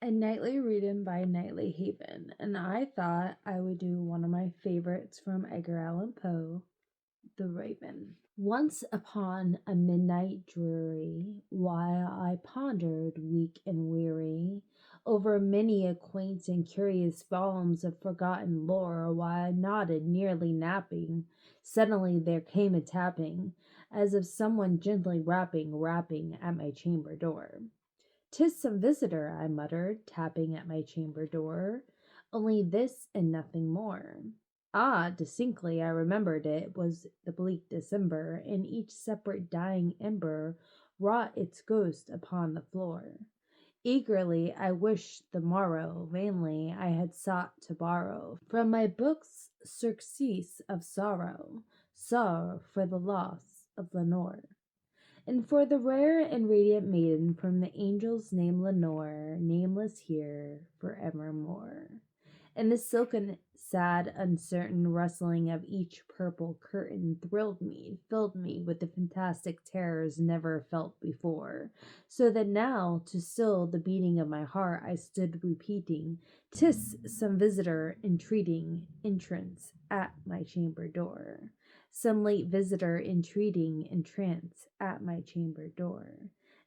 a nightly reading by NightlyHaven, and I thought I would do one of my favorites from Edgar Allan Poe, The Raven. Once upon a midnight dreary, while I pondered, weak and weary, over many a quaint and curious volumes of forgotten lore, while I nodded, nearly napping, suddenly there came a tapping, as of someone gently rapping at my chamber door. "'Tis some visitor," I muttered, tapping at my chamber door. "Only this and nothing more." Ah, distinctly I remembered it was the bleak December, and each separate dying ember wrought its ghost upon the floor. Eagerly I wished the morrow, vainly I had sought to borrow from my books surcease of sorrow for the loss of Lenore. And for the rare and radiant maiden from the angels named Lenore, nameless here forevermore. And the silken, sad, uncertain rustling of each purple curtain thrilled me, filled me with the fantastic terrors never felt before, so that now, to still the beating of my heart, I stood repeating, "'Tis some visitor entreating entrance at my chamber door. Some late visitor entreating entrance at my chamber door.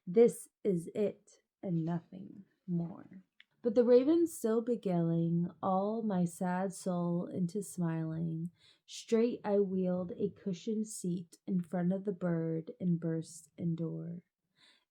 This is it, and nothing more." But the raven still beguiling all my sad soul into smiling, straight I wheeled a cushioned seat in front of the bird and burst in door.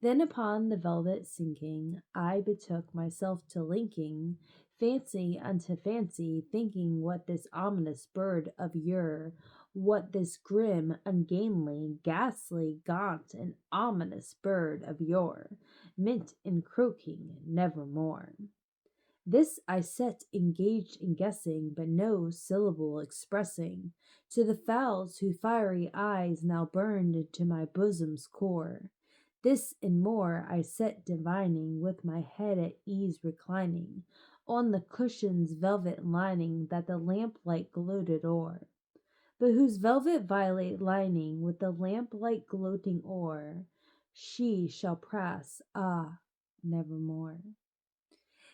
Then upon the velvet sinking, I betook myself to linking fancy unto fancy, thinking what this ominous bird of yore, what this grim, ungainly, ghastly, gaunt, and ominous bird of yore meant in croaking nevermore. This I set engaged in guessing, but no syllable expressing to the fowls whose fiery eyes now burned into my bosom's core. This and more I set divining, with my head at ease reclining on the cushion's velvet lining that the lamplight gloated o'er, but whose velvet violet lining with the lamplight gloating o'er she shall pass, nevermore.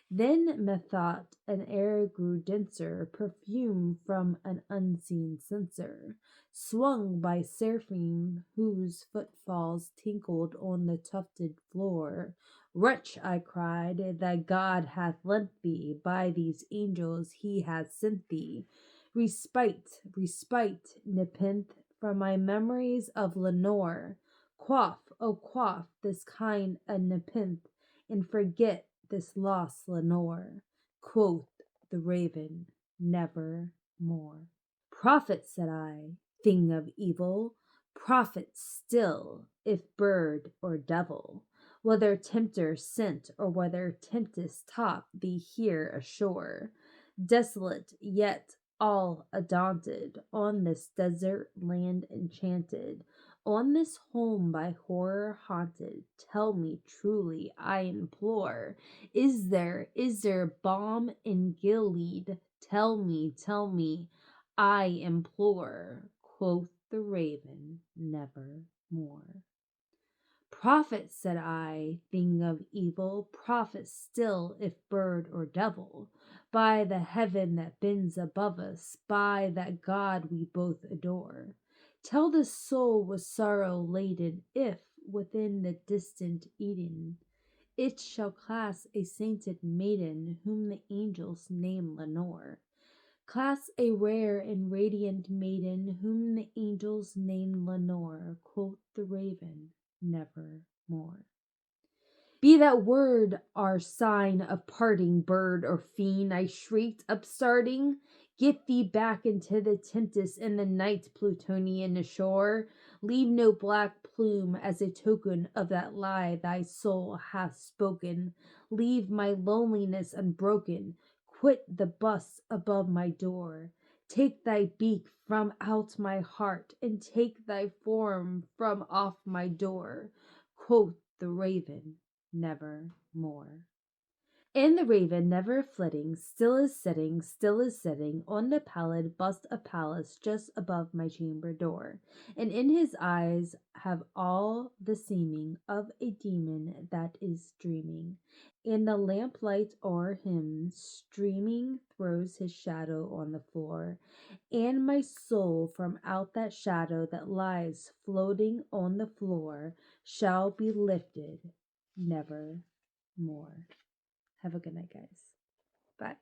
Then methought an air grew denser, perfume from an unseen censer, swung by seraphim whose footfalls tinkled on the tufted floor. "Wretch," I cried, "that God hath lent thee, by these angels he hath sent thee, respite, nepenthe, from my memories of Lenore. Quaff, oh quaff this kind a nepenthe, and forget this lost Lenore." Quoth the raven, "Never more." "Prophet," said I, "thing of evil, prophet still, if bird or devil, whether tempter sent or whether tempest taught thee here ashore, desolate yet all undaunted, on this desert land enchanted, on this home by horror haunted, tell me truly, I implore, is there balm in Gilead? Tell me, I implore." Quoth the raven, "Never more." "Prophet," said I, "thing of evil, prophet still, if bird or devil, by the heaven that bends above us, by that God we both adore. Tell this soul with sorrow laden, if, within the distant Eden, it shall clasp a sainted maiden whom the angels name Lenore. Clasp a rare and radiant maiden whom the angels name Lenore." Quoth the raven, "Never more." "Be that word our sign of parting, bird or fiend," I shrieked, upstarting. "Get thee back into the tempest and the night, Plutonian ashore. Leave no black plume as a token of that lie thy soul hath spoken. Leave my loneliness unbroken. Quit the bust above my door. Take thy beak from out my heart, and take thy form from off my door." Quoth the raven, "Never more." And the raven, never flitting, still is sitting on the pallid bust of Pallas just above my chamber door, and in his eyes have all the seeming of a demon that is dreaming, and the lamplight o'er him streaming throws his shadow on the floor, and my soul from out that shadow that lies floating on the floor shall be lifted never more. Have a good night, guys. Bye.